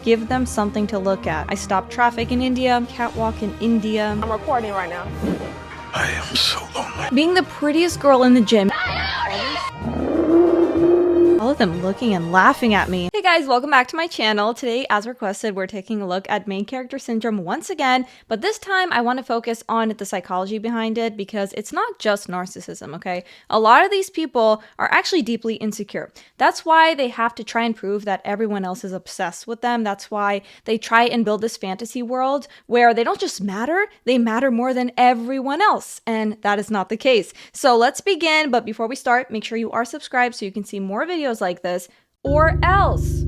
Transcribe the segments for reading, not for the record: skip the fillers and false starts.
Give them something to look at. I stopped traffic in India, catwalk in India. I'm recording right now. I am so lonely. Being the prettiest girl in the gym. All of them looking and laughing at me. Hey guys, welcome back to my channel. Today, as requested, we're taking a look at main character syndrome once again, but this time I want to focus on the psychology behind it because it's not just narcissism, okay? A lot of these people are actually deeply insecure. That's why they have to try and prove that everyone else is obsessed with them. That's why they try and build this fantasy world where they don't just matter, they matter more than everyone else, and that is not the case. So let's begin, but before we start, make sure you are subscribed so you can see more videos like this, or else.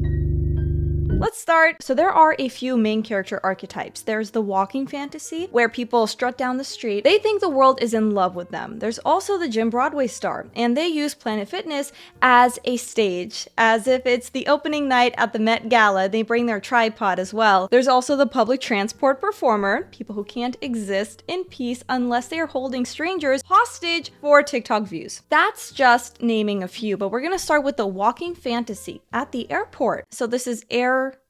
Let's start. So there are a few main character archetypes. There's the walking fantasy, where people strut down the street. They think the world is in love with them. There's also the gym Broadway star, and they use Planet Fitness as a stage, as if it's the opening night at the Met Gala. They bring their tripod as well. There's also the public transport performer, people who can't exist in peace unless they are holding strangers hostage for TikTok views. That's just naming a few, but we're gonna start with the walking fantasy at the airport. So this is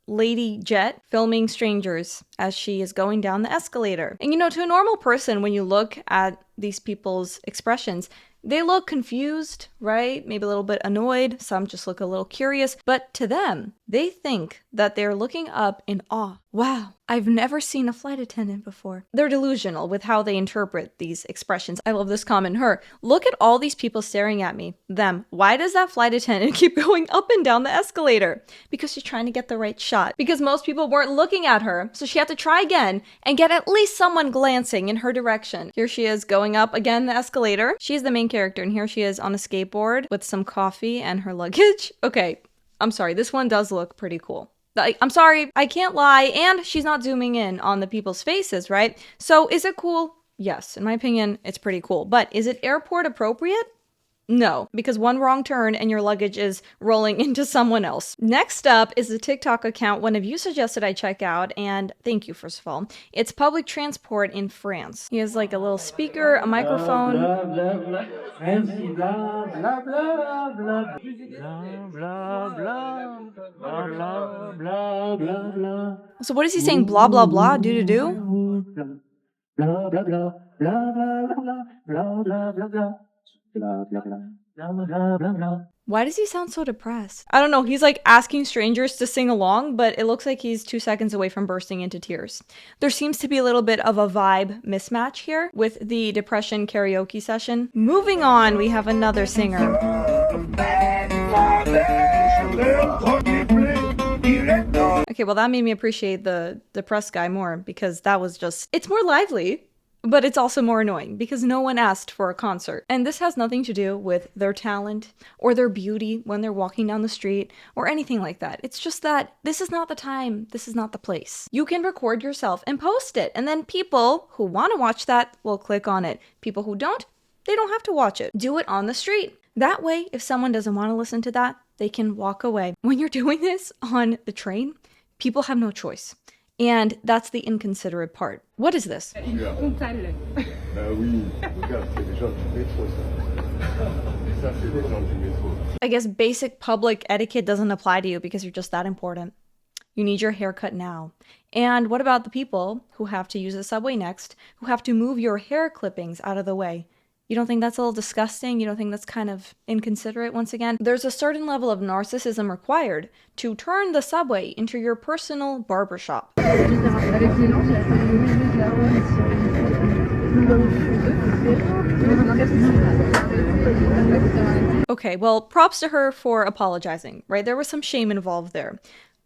Lady Jet filming strangers as she is going down the escalator. And you know, to a normal person, when you look at these people's expressions, they look confused, right? Maybe a little bit annoyed. Some just look a little curious. But to them, they think that they're looking up in awe. Wow, I've never seen a flight attendant before. They're delusional with how they interpret these expressions. I love this comment. Her, look at all these people staring at me. Them, why does that flight attendant keep going up and down the escalator? Because she's trying to get the right shot. Because most people weren't looking at her, so she had to try again and get at least someone glancing in her direction. Here she is going up again the escalator. She's the main character, and here she is on a skateboard with some coffee and her luggage. Okay, I'm sorry, this one does look pretty cool. I'm sorry, I can't lie, and she's not zooming in on the people's faces, right? So is it cool? Yes, in my opinion, it's pretty cool. But is it airport appropriate? No, because one wrong turn and your luggage is rolling into someone else. Next up is the TikTok account one of you suggested I check out, and thank you, first of all. It's public transport in France. He has like a little speaker, a microphone. So what is he saying? Blah, blah, blah, do-do-do? Why does he sound so depressed? I don't know, he's like asking strangers to sing along, but it looks like he's 2 seconds away from bursting into tears. There seems to be a little bit of a vibe mismatch here with the depression karaoke session. Moving on, we have another singer. Okay, well that made me appreciate the depressed guy more because that was just, it's more lively. But it's also more annoying because no one asked for a concert. And this has nothing to do with their talent or their beauty when they're walking down the street or anything like that. It's just that this is not the time, this is not the place. You can record yourself and post it, and then people who want to watch that will click on it. People who don't, they don't have to watch it. Do it on the street. That way, if someone doesn't want to listen to that, they can walk away. When you're doing this on the train, people have no choice. And that's the inconsiderate part. What is this? I guess basic public etiquette doesn't apply to you because you're just that important. You need your haircut now. And what about the people who have to use the subway next, who have to move your hair clippings out of the way? You don't think that's a little disgusting? You don't think that's kind of inconsiderate once again? There's a certain level of narcissism required to turn the subway into your personal barbershop. Okay, well, props to her for apologizing, right? There was some shame involved there.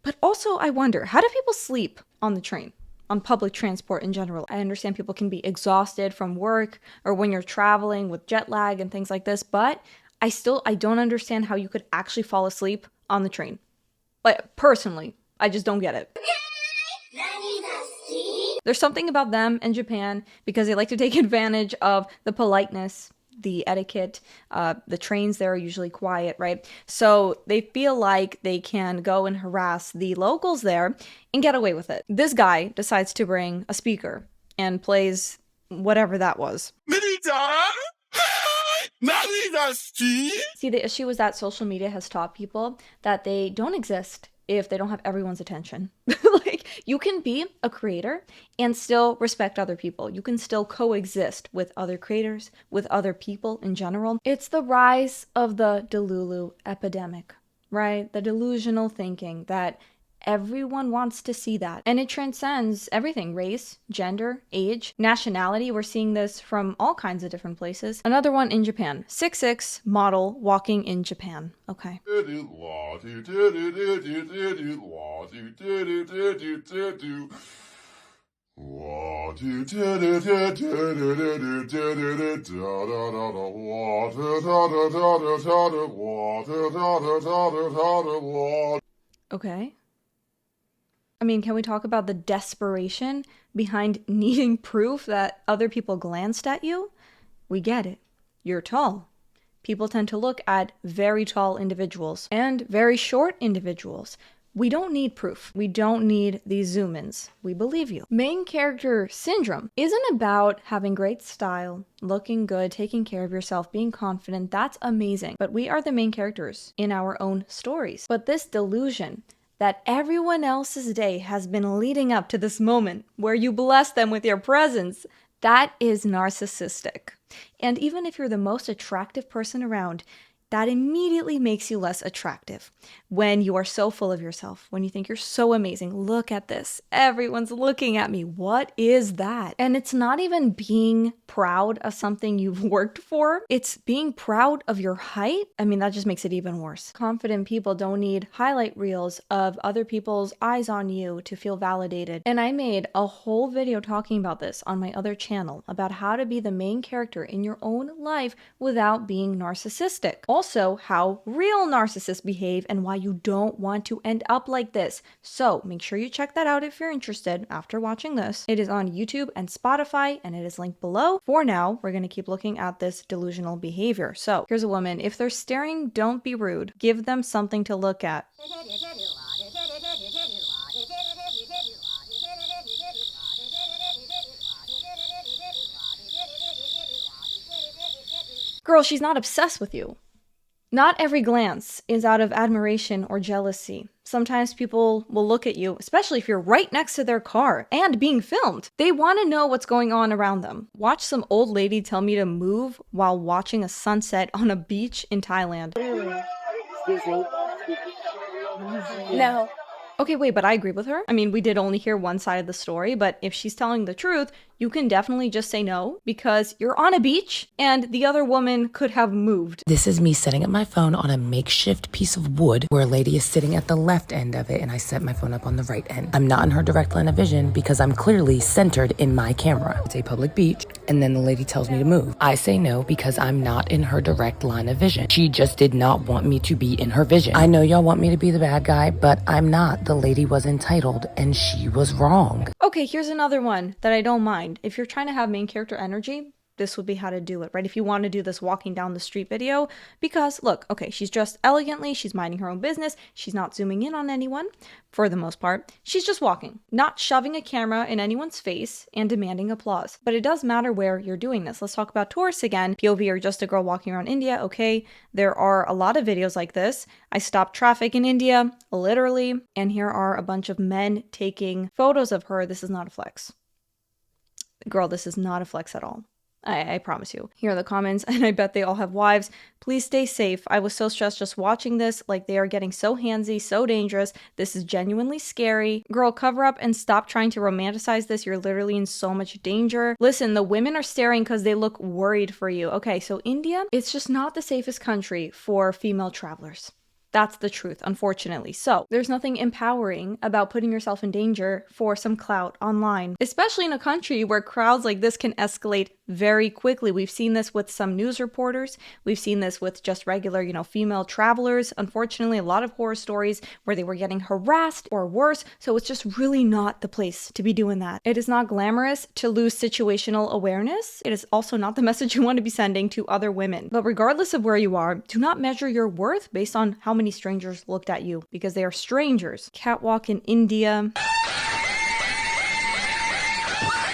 But also, I wonder, how do people sleep on the train? On public transport in general. I understand people can be exhausted from work or when you're traveling with jet lag and things like this, but I don't understand how you could actually fall asleep on the train. Like, personally, I just don't get it. There's something about them in Japan because they like to take advantage of the politeness, the etiquette. The trains there are usually quiet, right? So they feel like they can go and harass the locals there and get away with it. This guy decides to bring a speaker and plays whatever that was. See, the issue is that social media has taught people that they don't exist if they don't have everyone's attention. Like, you can be a creator and still respect other people. You can still coexist with other creators, with other people in general. It's the rise of the Delulu epidemic, right? The delusional thinking that everyone wants to see that. And it transcends everything: race, gender, age, nationality. We're seeing this from all kinds of different places. Another one in Japan. 6'6" model walking in Japan. Okay. Okay. I mean, can we talk about the desperation behind needing proof that other people glanced at you? We get it. You're tall. People tend to look at very tall individuals and very short individuals. We don't need proof. We don't need these zoom-ins. We believe you. Main character syndrome isn't about having great style, looking good, taking care of yourself, being confident. That's amazing. But we are the main characters in our own stories. But this delusion that everyone else's day has been leading up to this moment where you bless them with your presence, that is narcissistic. And even if you're the most attractive person around, that immediately makes you less attractive when you are so full of yourself, when you think you're so amazing. Look at this. Everyone's looking at me. What is that? And it's not even being proud of something you've worked for. It's being proud of your height. I mean, that just makes it even worse. Confident people don't need highlight reels of other people's eyes on you to feel validated. And I made a whole video talking about this on my other channel, about how to be the main character in your own life without being narcissistic. Also, how real narcissists behave and why you don't want to end up like this. So make sure you check that out if you're interested after watching this. It is on YouTube and Spotify, and it is linked below. For now, we're going to keep looking at this delusional behavior. So here's a woman. If they're staring, don't be rude. Give them something to look at. Girl, she's not obsessed with you. Not every glance is out of admiration or jealousy. Sometimes people will look at you, especially if you're right next to their car and being filmed. They want to know what's going on around them. Watch some old lady tell me to move while watching a sunset on a beach in Thailand. No. Okay, wait, but I agree with her. I mean, we did only hear one side of the story, but if she's telling the truth, you can definitely just say no, because you're on a beach and the other woman could have moved. This is me setting up my phone on a makeshift piece of wood where a lady is sitting at the left end of it and I set my phone up on the right end. I'm not in her direct line of vision because I'm clearly centered in my camera. It's a public beach, and then the lady tells me to move. I say no because I'm not in her direct line of vision. She just did not want me to be in her vision. I know y'all want me to be the bad guy, but I'm not. The lady was entitled and she was wrong. Okay, here's another one that I don't mind. If you're trying to have main character energy, this would be how to do it, right? If you want to do this walking down the street video, because look, okay, she's dressed elegantly, she's minding her own business, she's not zooming in on anyone for the most part. She's just walking, not shoving a camera in anyone's face and demanding applause. But it does matter where you're doing this. Let's talk about tourists again. POV or just a girl walking around India. Okay, there are a lot of videos like this. I stopped traffic in India, literally, and here are a bunch of men taking photos of her. This is not a flex. Girl, this is not a flex at all. I promise you. Here are the comments, and I bet they all have wives. Please stay safe. I was so stressed just watching this. Like, they are getting so handsy, so dangerous. This is genuinely scary. Girl, cover up and stop trying to romanticize this. You're literally in so much danger. Listen, the women are staring because they look worried for you. Okay, so India, it's just not the safest country for female travelers. That's the truth, unfortunately. So there's nothing empowering about putting yourself in danger for some clout online, especially in a country where crowds like this can escalate very quickly. We've seen this with some news reporters. We've seen this with just regular, female travelers. Unfortunately, a lot of horror stories where they were getting harassed or worse. So it's just really not the place to be doing that. It is not glamorous to lose situational awareness. It is also not the message you want to be sending to other women. But regardless of where you are, do not measure your worth based on how many strangers looked at you, because they are strangers. Catwalk in India.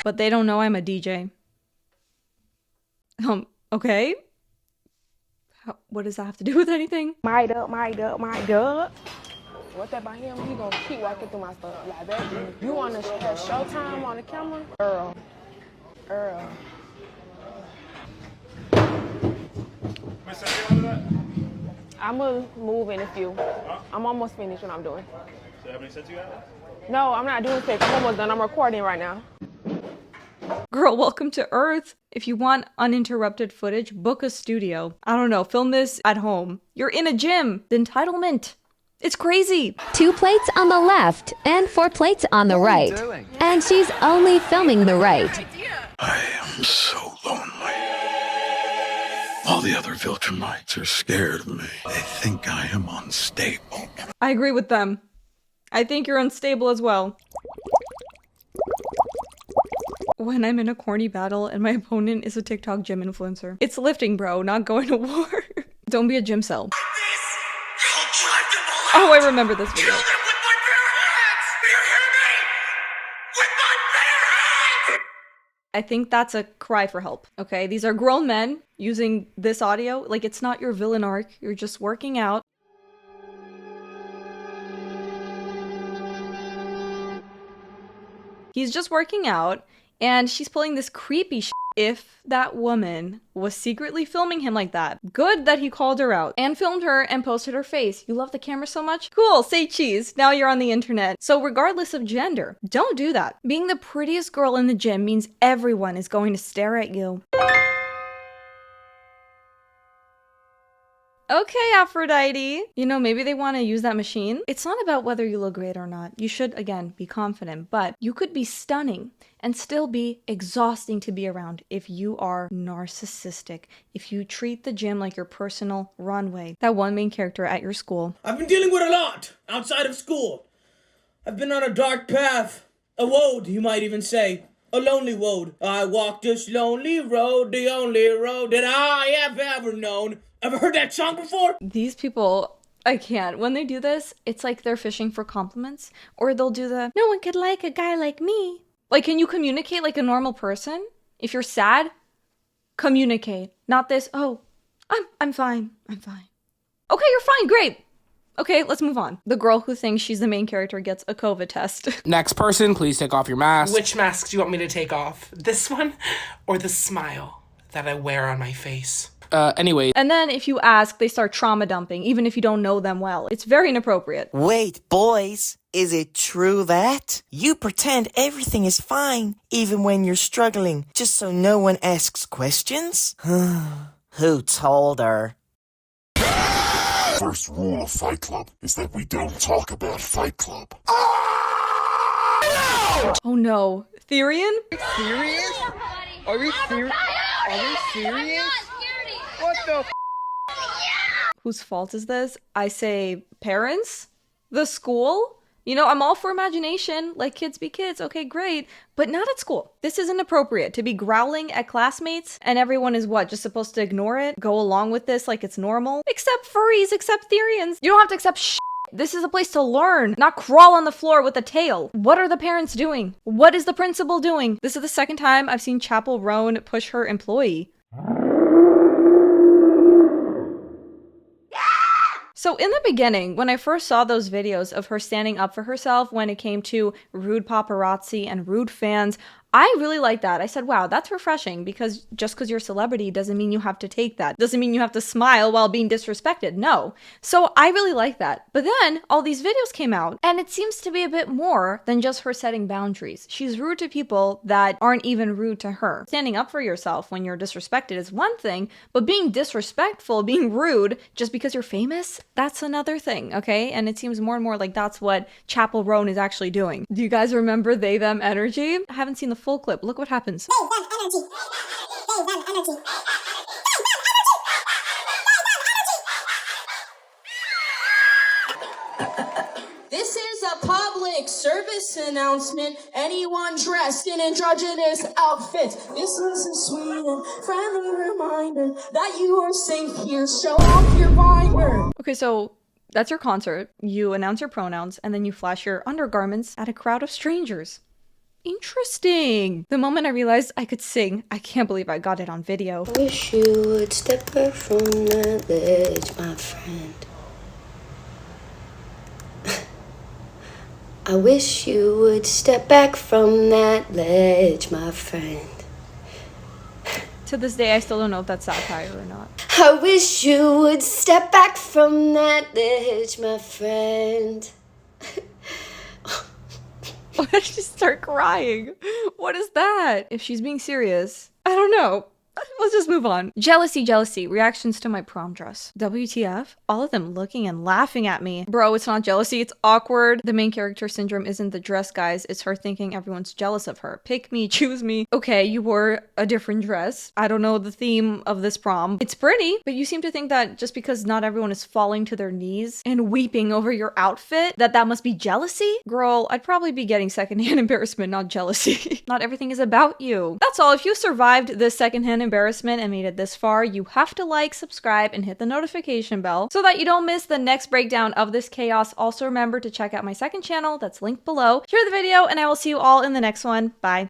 But they don't know I'm a DJ. Okay. What does that have to do with anything? Might up. What that about him? He gonna keep walking through my stuff like that. You wanna have Showtime on the camera? Earl. I'm gonna move in a few. I'm almost finished what I'm doing. So how many sets you got? No, I'm not doing sex. I'm almost done. I'm recording right now. Girl, welcome to Earth. If you want uninterrupted footage, book a studio. I don't know, film this at home. You're in a gym. The entitlement. It's crazy. 2 plates on the left and 4 plates on the right. And she's only filming the right. I am so lonely. All the other Viltrumites are scared of me. They think I am unstable. I agree with them. I think you're unstable as well. When I'm in a corny battle and my opponent is a TikTok gym influencer. It's lifting, bro, not going to war. Don't be a gym cell. Oh, I remember this video. I think that's a cry for help, okay? These are grown men using this audio. Like, it's not your villain arc. You're just working out. He's just working out, and she's pulling this creepy shit. If that woman was secretly filming him like that, good that he called her out and filmed her and posted her face. You love the camera so much? Cool, say cheese. Now you're on the internet. So regardless of gender, don't do that. Being the prettiest girl in the gym means everyone is going to stare at you. Okay, Aphrodite. You know, maybe they want to use that machine. It's not about whether you look great or not. You should, again, be confident, but you could be stunning and still be exhausting to be around if you are narcissistic, if you treat the gym like your personal runway. That one main character at your school. I've been dealing with a lot outside of school. I've been on a dark path, a road, you might even say. A lonely road. I walk this lonely road, the only road that I have ever known. Ever heard that song before? These people, I can't. When they do this, it's like they're fishing for compliments. Or they'll do the, no one could like a guy like me. Like, can you communicate like a normal person? If you're sad, communicate. Not this, oh, I'm fine. Okay, you're fine, great. Okay, let's move on. The girl who thinks she's the main character gets a COVID test. Next person, please take off your mask. Which mask do you want me to take off? This one or the smile that I wear on my face? Anyway. And then if you ask, they start trauma dumping, even if you don't know them well. It's very inappropriate. Wait, boys, is it true that you pretend everything is fine, even when you're struggling, just so no one asks questions? Who told her? First rule of Fight Club is that we don't talk about Fight Club. Oh no. Therian? Serious? Are we serious? Are we serious? What the f? Whose fault is this? I say parents? The school? You know, I'm all for imagination, like kids be kids, okay, great, but not at school. This isn't appropriate to be growling at classmates and everyone is what, just supposed to ignore it? Go along with this like it's normal? Except furries, except Therians. You don't have to accept shit. This is a place to learn, not crawl on the floor with a tail. What are the parents doing? What is the principal doing? This is the second time I've seen Chapel Roan push her employee. So in the beginning, when I first saw those videos of her standing up for herself when it came to rude paparazzi and rude fans, I really liked that. I said, wow, that's refreshing, because just because you're a celebrity doesn't mean you have to take that. Doesn't mean you have to smile while being disrespected. No. So I really like that. But then all these videos came out and it seems to be a bit more than just her setting boundaries. She's rude to people that aren't even rude to her. Standing up for yourself when you're disrespected is one thing, but being disrespectful, being rude just because you're famous, that's another thing, okay? And it seems more and more like that's what Chapel Roan is actually doing. Do you guys remember They Them Energy? I haven't seen the full clip. Look what happens. They them energy. They them energy. This is a public service announcement. Anyone dressed in androgynous outfits, this is a sweet and friendly reminder that you are safe here. Show off your binder. Okay, so that's your concert. You announce your pronouns and then you flash your undergarments at a crowd of strangers. Interesting. The moment I realized I could sing, I can't believe I got it on video. I wish you would step back from that ledge, my friend. I wish you would step back from that ledge, my friend. To this day, I still don't know if that's satire or not. I wish you would step back from that ledge, my friend. Why did she start crying? What is that? If she's being serious, I don't know. Let's just move on. Jealousy, jealousy. Reactions to my prom dress. WTF? All of them looking and laughing at me. Bro, it's not jealousy, it's awkward. The main character syndrome isn't the dress, guys. It's her thinking everyone's jealous of her. Pick me, choose me. Okay, you wore a different dress. I don't know the theme of this prom. It's pretty, but you seem to think that just because not everyone is falling to their knees and weeping over your outfit, that must be jealousy? Girl, I'd probably be getting secondhand embarrassment, not jealousy. Not everything is about you. That's all. If you survived this secondhand embarrassment and made it this far, you have to like, subscribe, and hit the notification bell so that you don't miss the next breakdown of this chaos. Also remember to check out my second channel that's linked below. Share the video and I will see you all in the next one. Bye.